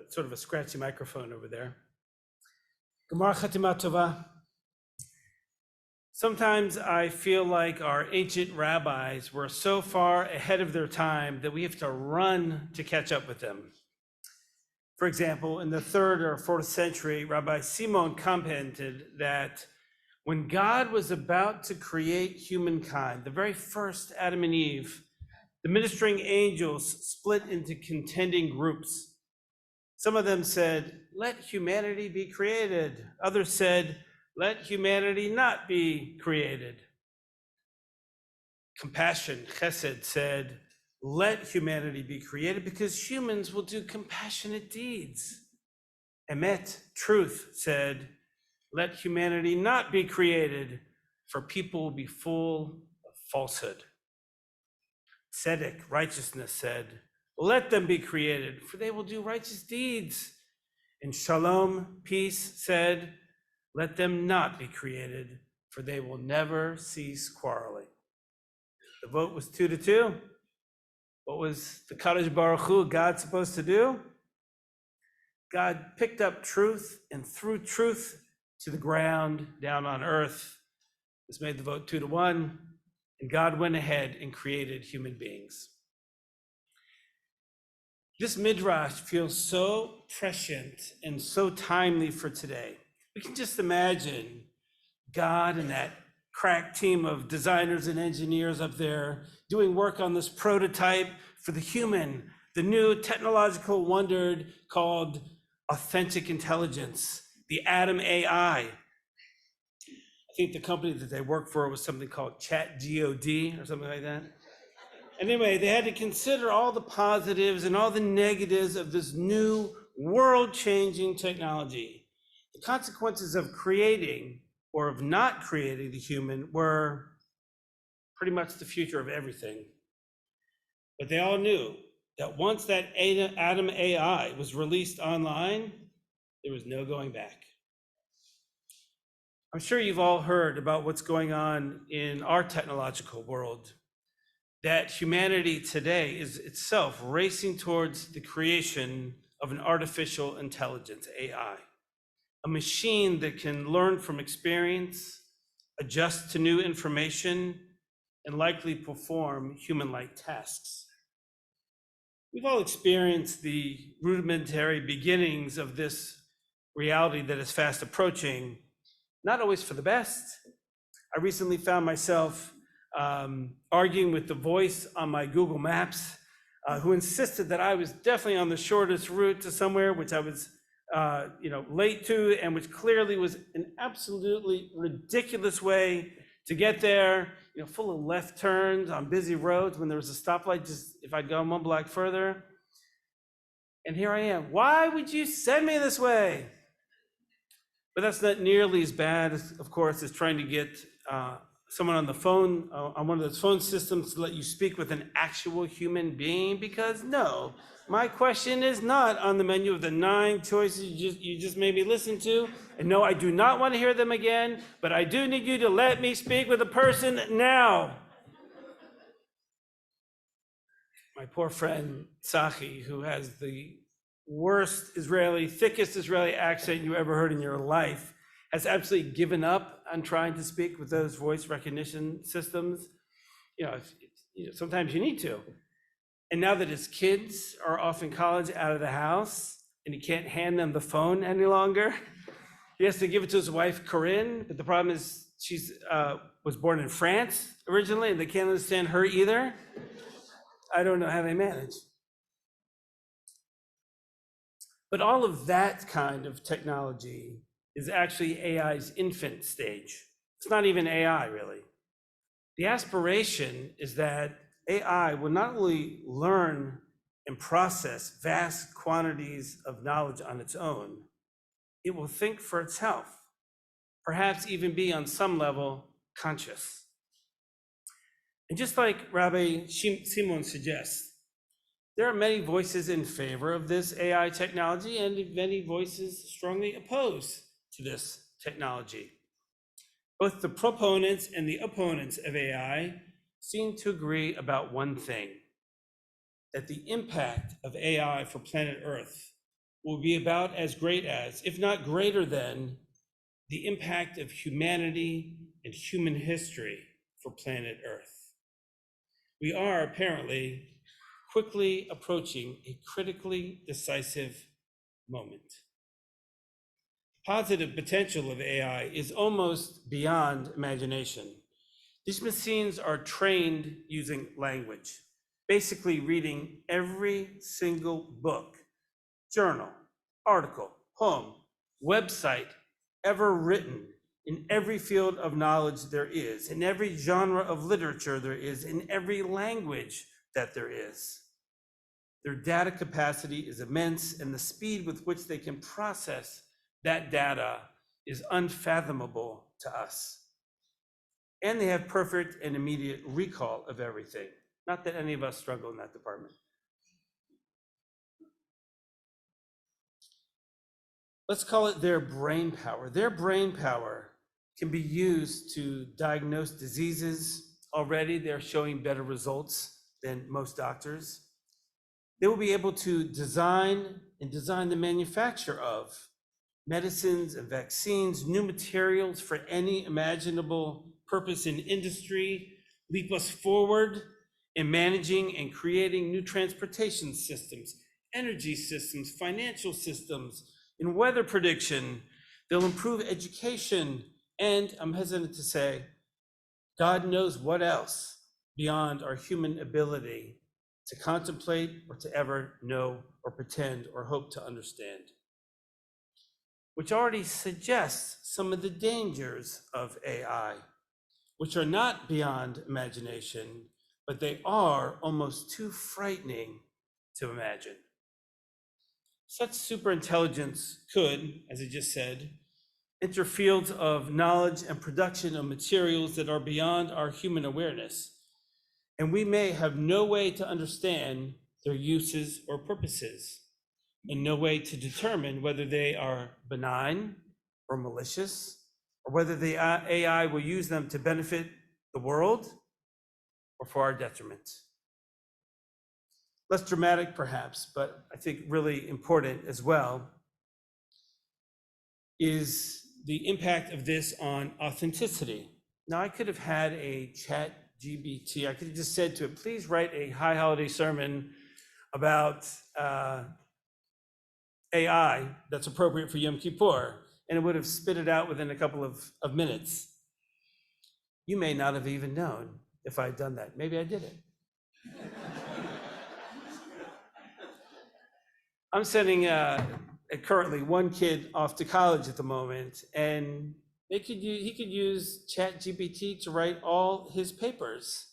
sort of a scratchy microphone over there. Gemara Chatima Tova. Sometimes I feel like our ancient rabbis were so far ahead of their time that we have to run to catch up with them. For example, in the 3rd or 4th century, Rabbi Simon commented that when God was about to create humankind, the very first Adam and Eve, the ministering angels split into contending groups. Some of them said, "Let humanity be created." Others said, "Let humanity not be created." Compassion, Chesed, said, "Let humanity be created because humans will do compassionate deeds." Emet, truth, said, "Let humanity not be created, for people will be full of falsehood." Tzedek, righteousness, said, "Let them be created, for they will do righteous deeds." And Shalom, peace, said, "Let them not be created, for they will never cease quarreling." The vote was 2-2. What was the Kadosh Baruch Hu, God, supposed to do? God picked up truth and threw truth to the ground down on earth. This made the vote 2-1, and God went ahead and created human beings. This midrash feels so prescient and so timely for today. We can just imagine God and that crack team of designers and engineers up there doing work on this prototype for the human, the new technological wonder called authentic intelligence, the Adam AI. I think the company that they worked for was something called ChatGOD or something like that. Anyway, they had to consider all the positives and all the negatives of this new world-changing technology. The consequences of creating or of not creating the human were pretty much the future of everything. But they all knew that once that Adam AI was released online, there was no going back. I'm sure you've all heard about what's going on in our technological world, that humanity today is itself racing towards the creation of an artificial intelligence, AI, a machine that can learn from experience, adjust to new information, and likely perform human-like tasks. We've all experienced the rudimentary beginnings of this reality that is fast approaching, not always for the best. I recently found myself arguing with the voice on my Google Maps, who insisted that I was definitely on the shortest route to somewhere, which I was late to, and which clearly was an absolutely ridiculous way to get there, full of left turns on busy roads when there was a stoplight, just if I'd gone 1 block further. And here I am. Why would you send me this way? But that's not nearly as bad, of course, as trying to get someone on the phone, on one of those phone systems, to let you speak with an actual human being, because no, my question is not on the menu of the 9 choices you just made me listen to. And no, I do not want to hear them again, but I do need you to let me speak with a person now. My poor friend Tzachi, who has the worst thickest Israeli accent you ever heard in your life, has absolutely given up on trying to speak with those voice recognition systems. Sometimes you need to. And now that his kids are off in college, out of the house, and he can't hand them the phone any longer, he has to give it to his wife, Corinne. But the problem is she's was born in France originally, and they can't understand her either. I don't know how they manage. But all of that kind of technology is actually AI's infant stage. It's not even AI, really. The aspiration is that AI will not only learn and process vast quantities of knowledge on its own, it will think for itself, perhaps even be on some level conscious. And just like Rabbi Simon suggests, there are many voices in favor of this AI technology and many voices strongly opposed to this technology. Both the proponents and the opponents of AI seem to agree about one thing, that the impact of AI for planet Earth will be about as great as, if not greater than, the impact of humanity and human history for planet Earth. We are apparently quickly approaching a critically decisive moment. Positive potential of AI is almost beyond imagination. These machines are trained using language, basically reading every single book, journal, article, poem, website ever written in every field of knowledge there is, in every genre of literature there is, in every language that there is. Their data capacity is immense, and the speed with which they can process that data is unfathomable to us. And they have perfect and immediate recall of everything. Not that any of us struggle in that department. Let's call it their brain power. Their brain power can be used to diagnose diseases. Already they're showing better results than most doctors. They will be able to design the manufacture of medicines and vaccines, new materials for any imaginable purpose in industry, leap us forward in managing and creating new transportation systems, energy systems, financial systems, in weather prediction. They'll improve education, and I'm hesitant to say, God knows what else beyond our human ability to contemplate or to ever know or pretend or hope to understand, which already suggests some of the dangers of AI, which are not beyond imagination, but they are almost too frightening to imagine. Such superintelligence could, as I just said, enter fields of knowledge and production of materials that are beyond our human awareness, and we may have no way to understand their uses or purposes, and no way to determine whether they are benign or malicious, or whether the AI will use them to benefit the world or for our detriment. Less dramatic perhaps, but I think really important as well, is the impact of this on authenticity. Now, I could have had a chat GBT. I could have just said to it, please write a high holiday sermon about AI that's appropriate for Yom Kippur, and it would have spit it out within a couple of minutes. You may not have even known if I had done that. Maybe I did it. I'm sending currently one kid off to college at the moment, and he could use ChatGPT to write all his papers,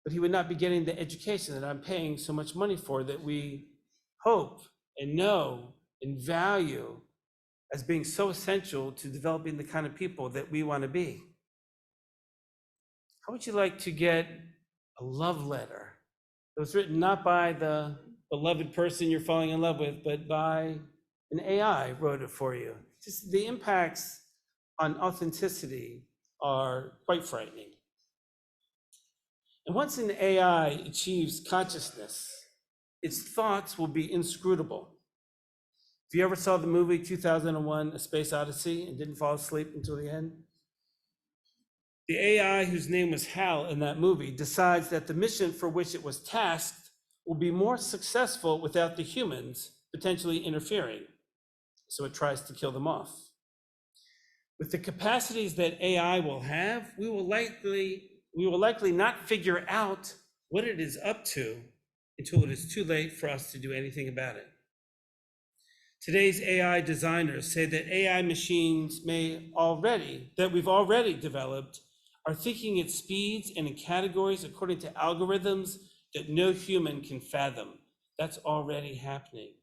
but he would not be getting the education that I'm paying so much money for, that we hope and know and value as being so essential to developing the kind of people that we want to be. How would you like to get a love letter that was written not by the beloved person you're falling in love with, but by an AI wrote it for you? Just the impacts on authenticity are quite frightening. And once an AI achieves consciousness, its thoughts will be inscrutable. If you ever saw the movie 2001: A Space Odyssey and didn't fall asleep until the end, the AI, whose name was Hal in that movie, decides that the mission for which it was tasked will be more successful without the humans potentially interfering. So it tries to kill them off. With the capacities that AI will have, we will likely not figure out what it is up to until it is too late for us to do anything about it. Today's AI designers say that AI machines that we've already developed are thinking at speeds and in categories according to algorithms that no human can fathom. That's already happening.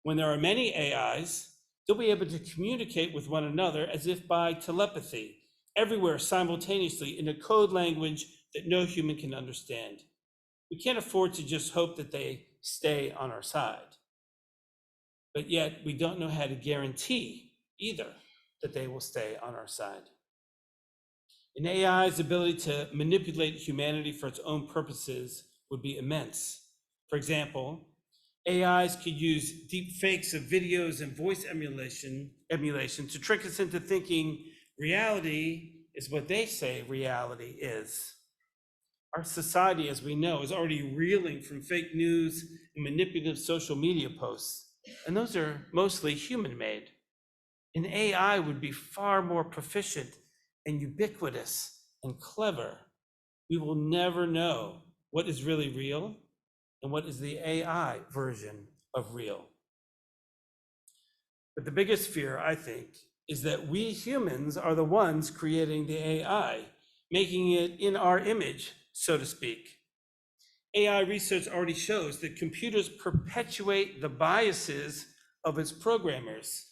When there are many AIs, they'll be able to communicate with one another as if by telepathy, everywhere simultaneously in a code language that no human can understand. We can't afford to just hope that they stay on our side. But yet we don't know how to guarantee either that they will stay on our side. An AI's ability to manipulate humanity for its own purposes would be immense. For example, AIs could use deep fakes of videos and voice emulation to trick us into thinking reality is what they say reality is. Our society, as we know, is already reeling from fake news and manipulative social media posts, and those are mostly human-made. An AI would be far more proficient and ubiquitous and clever. We will never know what is really real and what is the AI version of real. But the biggest fear, I think, is that we humans are the ones creating the AI, making it in our image, so to speak. AI research already shows that computers perpetuate the biases of its programmers.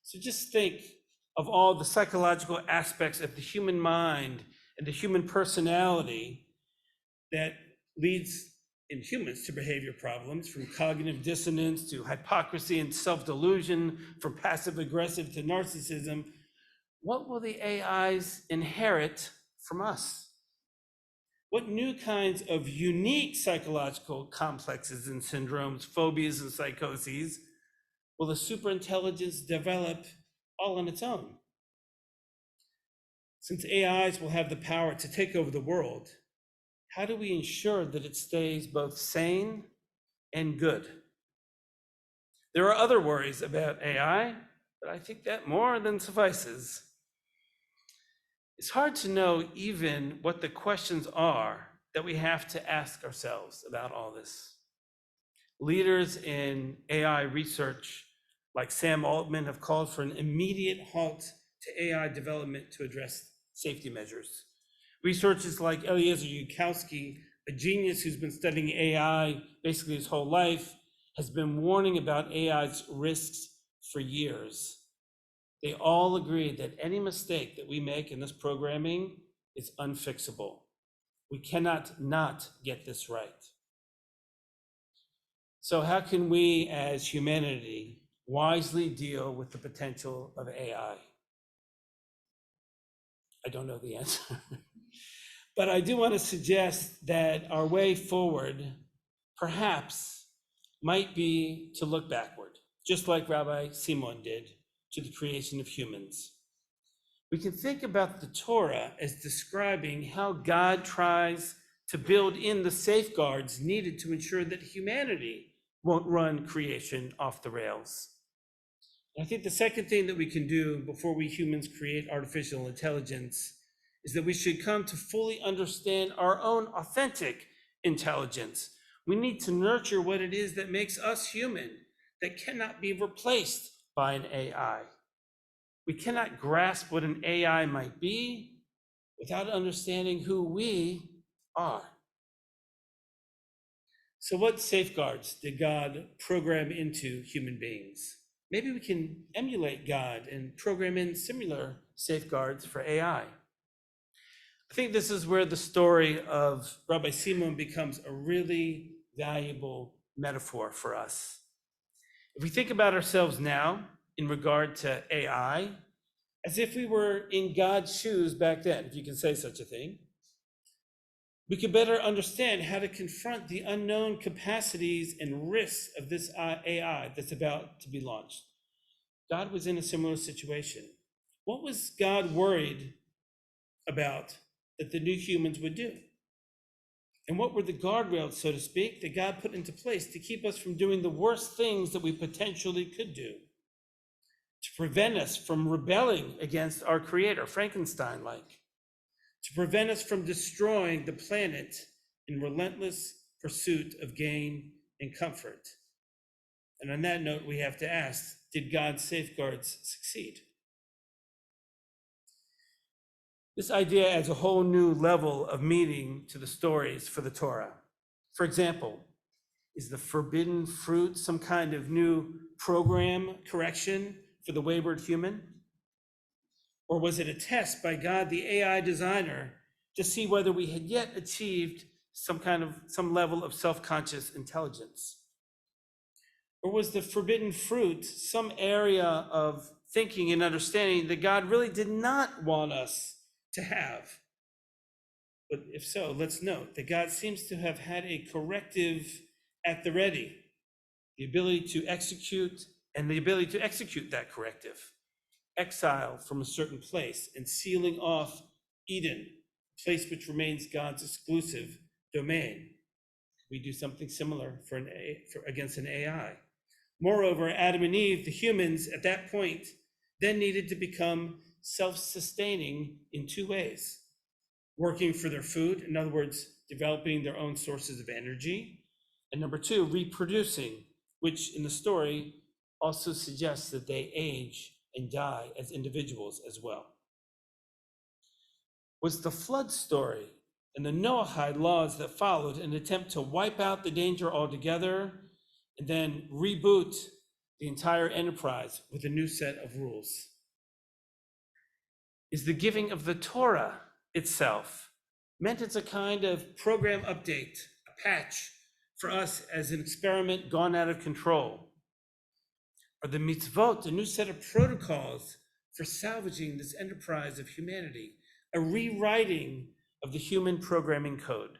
So just think of all the psychological aspects of the human mind and the human personality that leads in humans to behavior problems, from cognitive dissonance to hypocrisy and self-delusion, from passive-aggressive to narcissism. What will the AIs inherit from us? What new kinds of unique psychological complexes and syndromes, phobias and psychoses will the superintelligence develop all on its own? Since AIs will have the power to take over the world, how do we ensure that it stays both sane and good? There are other worries about AI, but I think that more than suffices. It's hard to know even what the questions are that we have to ask ourselves about all this. Leaders in AI research, like Sam Altman, have called for an immediate halt to AI development to address safety measures. Researchers like Eliezer Yudkowsky, a genius who's been studying AI basically his whole life, has been warning about AI's risks for years. They all agree that any mistake that we make in this programming is unfixable. We cannot not get this right. So how can we as humanity wisely deal with the potential of AI? I don't know the answer. But I do want to suggest that our way forward perhaps might be to look backward, just like Rabbi Simon did to the creation of humans. We can think about the Torah as describing how God tries to build in the safeguards needed to ensure that humanity won't run creation off the rails. I think the second thing that we can do before we humans create artificial intelligence is that we should come to fully understand our own authentic intelligence. We need to nurture what it is that makes us human, that cannot be replaced by an AI. We cannot grasp what an AI might be without understanding who we are. So what safeguards did God program into human beings? Maybe we can emulate God and program in similar safeguards for AI. I think this is where the story of Rabbi Simon becomes a really valuable metaphor for us. If we think about ourselves now in regard to AI, as if we were in God's shoes back then, if you can say such a thing, we could better understand how to confront the unknown capacities and risks of this AI that's about to be launched. God was in a similar situation. What was God worried about that the new humans would do? And what were the guardrails, so to speak, that God put into place to keep us from doing the worst things that we potentially could do, to prevent us from rebelling against our creator, Frankenstein-like, to prevent us from destroying the planet in relentless pursuit of gain and comfort? And on that note, we have to ask, did God's safeguards succeed? This idea adds a whole new level of meaning to the stories for the Torah. For example, is the forbidden fruit some kind of new program correction for the wayward human? Or was it a test by God, the AI designer, to see whether we had yet achieved some level of self-conscious intelligence? Or was the forbidden fruit some area of thinking and understanding that God really did not want us to have? But if so, let's note that God seems to have had a corrective at the ready the ability to execute that corrective. Exile from a certain place and sealing off Eden, a place which remains God's exclusive domain. We do something similar against an AI. Moreover, Adam and Eve, the humans at that point, then needed to become self-sustaining in two ways. Working for their food, in other words, developing their own sources of energy. And number two, reproducing, which in the story also suggests that they age and die as individuals as well. Was the flood story and the Noahide laws that followed an attempt to wipe out the danger altogether and then reboot the entire enterprise with a new set of rules? Is the giving of the Torah itself meant as a kind of program update, a patch for us as an experiment gone out of control? Are the mitzvot a new set of protocols for salvaging this enterprise of humanity, a rewriting of the human programming code?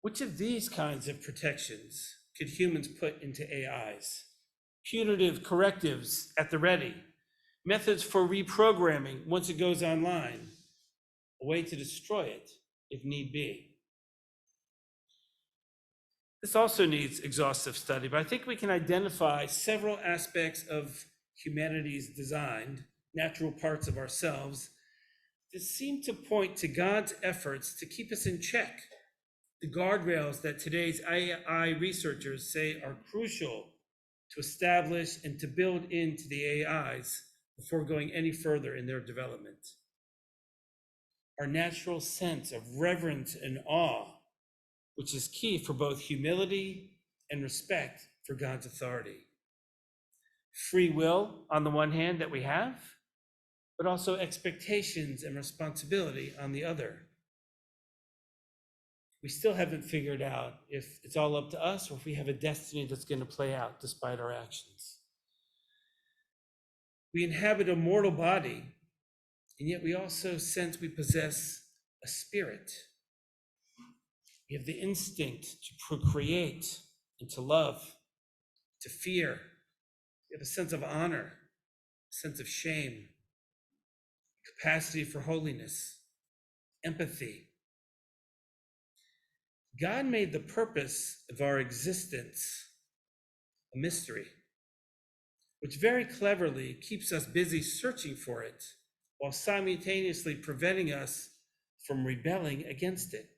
Which of these kinds of protections could humans put into AIs? Punitive correctives at the ready, methods for reprogramming once it goes online, a way to destroy it if need be. This also needs exhaustive study, but I think we can identify several aspects of humanity's design, natural parts of ourselves, that seem to point to God's efforts to keep us in check. The guardrails that today's AI researchers say are crucial to establish and to build into the AIs before going any further in their development. Our natural sense of reverence and awe, which is key for both humility and respect for God's authority. Free will, on the one hand, that we have, but also expectations and responsibility on the other. We still haven't figured out if it's all up to us or if we have a destiny that's going to play out despite our actions. We inhabit a mortal body, and yet we also sense we possess a spirit. We have the instinct to procreate and to love, to fear. We have a sense of honor, a sense of shame, capacity for holiness, empathy. God made the purpose of our existence a mystery, which very cleverly keeps us busy searching for it while simultaneously preventing us from rebelling against it.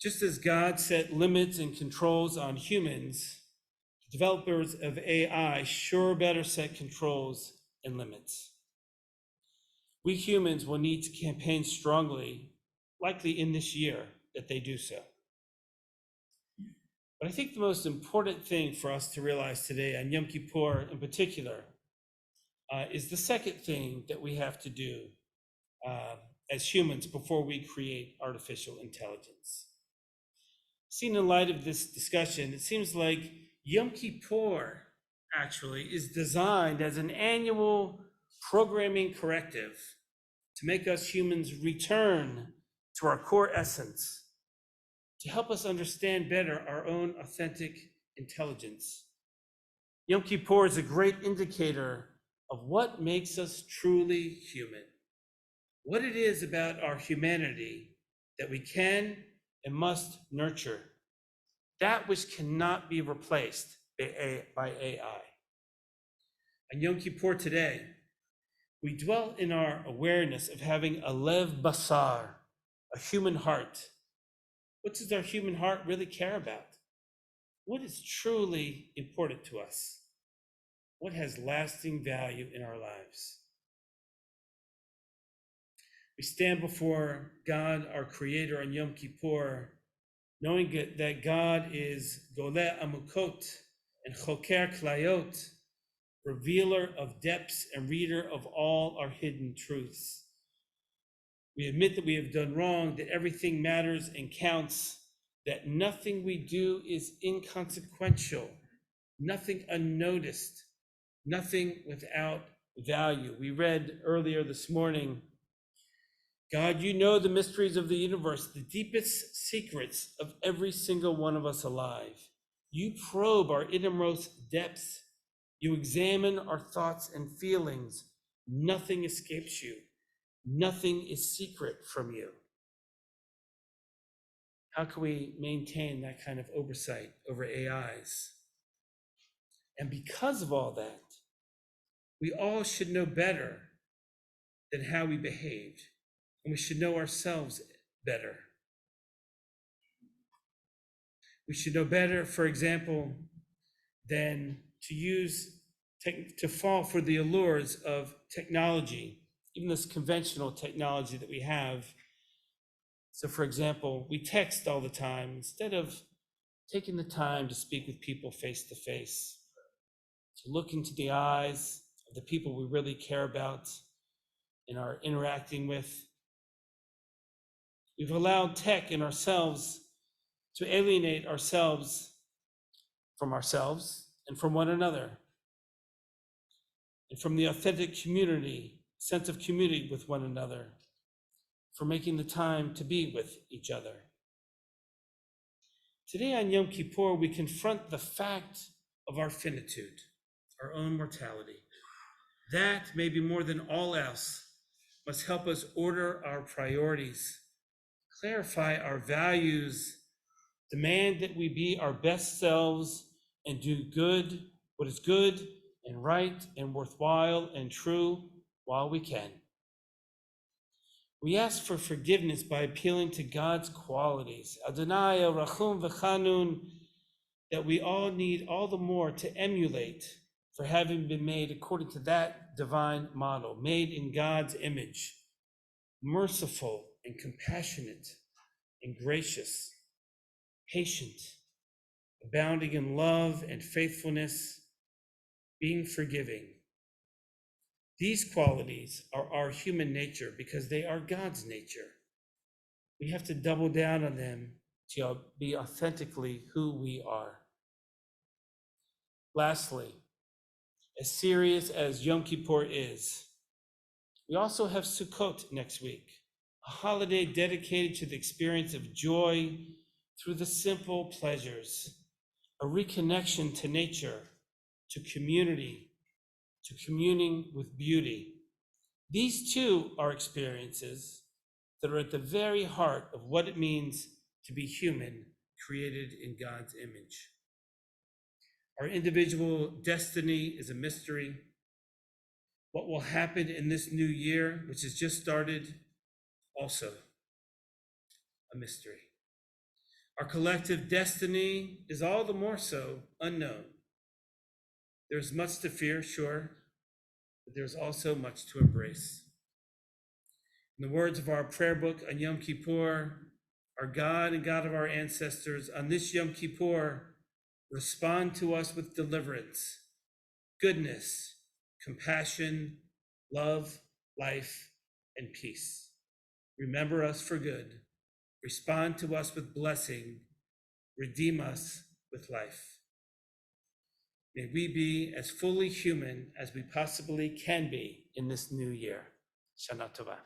Just as God set limits and controls on humans, developers of AI sure better set controls and limits. We humans will need to campaign strongly, likely in this year, that they do so. But I think the most important thing for us to realize today, on Yom Kippur in particular, is the second thing that we have to do as humans before we create artificial intelligence. Seen in light of this discussion, it seems like Yom Kippur actually is designed as an annual programming corrective to make us humans return to our core essence, to help us understand better our own authentic intelligence. Yom Kippur is a great indicator of what makes us truly human, what it is about our humanity that we can and must nurture, that which cannot be replaced by AI. On Yom Kippur today, we dwell in our awareness of having a lev basar, a human heart. What does our human heart really care about? What is truly important to us? What has lasting value in our lives? We stand before God, our Creator, on Yom Kippur, knowing that God is Goleh Amukot and Choker Klayot, revealer of depths and reader of all our hidden truths. We admit that we have done wrong, that everything matters and counts, that nothing we do is inconsequential, nothing unnoticed, nothing without value. We read earlier this morning God, you know the mysteries of the universe, the deepest secrets of every single one of us alive. You probe our innermost depths. You examine our thoughts and feelings. Nothing escapes you. Nothing is secret from you. How can we maintain that kind of oversight over AIs? And because of all that, we all should know better than how we behaved, and we should know ourselves better. We should know better, for example, than to fall for the allures of technology, even this conventional technology that we have. So, for example, we text all the time instead of taking the time to speak with people face to face, to look into the eyes of the people we really care about and are interacting with. We've allowed tech and ourselves to alienate ourselves from ourselves and from one another, and from the authentic sense of community with one another, for making the time to be with each other. Today on Yom Kippur, we confront the fact of our finitude, our own mortality. That, maybe more than all else, must help us order our priorities, clarify our values, demand that we be our best selves and do what is good and right and worthwhile and true while we can. We ask for forgiveness by appealing to God's qualities, Adonai, Rachum v'Chanun, that we all need all the more to emulate for having been made according to that divine model, made in God's image, merciful and compassionate and gracious, patient, abounding in love and faithfulness, being forgiving. These qualities are our human nature because they are God's nature. We have to double down on them to be authentically who we are. Lastly, as serious as Yom Kippur is, we also have Sukkot next week, a holiday dedicated to the experience of joy through the simple pleasures, a reconnection to nature, to community, to communing with beauty. These too are experiences that are at the very heart of what it means to be human, created in God's image. Our individual destiny is a mystery. What will happen in this new year, which has just started, also a mystery. Our collective destiny is all the more so unknown. There's much to fear, sure, but there's also much to embrace. In the words of our prayer book on Yom Kippur, our God and God of our ancestors, on this Yom Kippur, respond to us with deliverance, goodness, compassion, love, life, and peace. Remember us for good. Respond to us with blessing. Redeem us with life. May we be as fully human as we possibly can be in this new year. Shana Tova.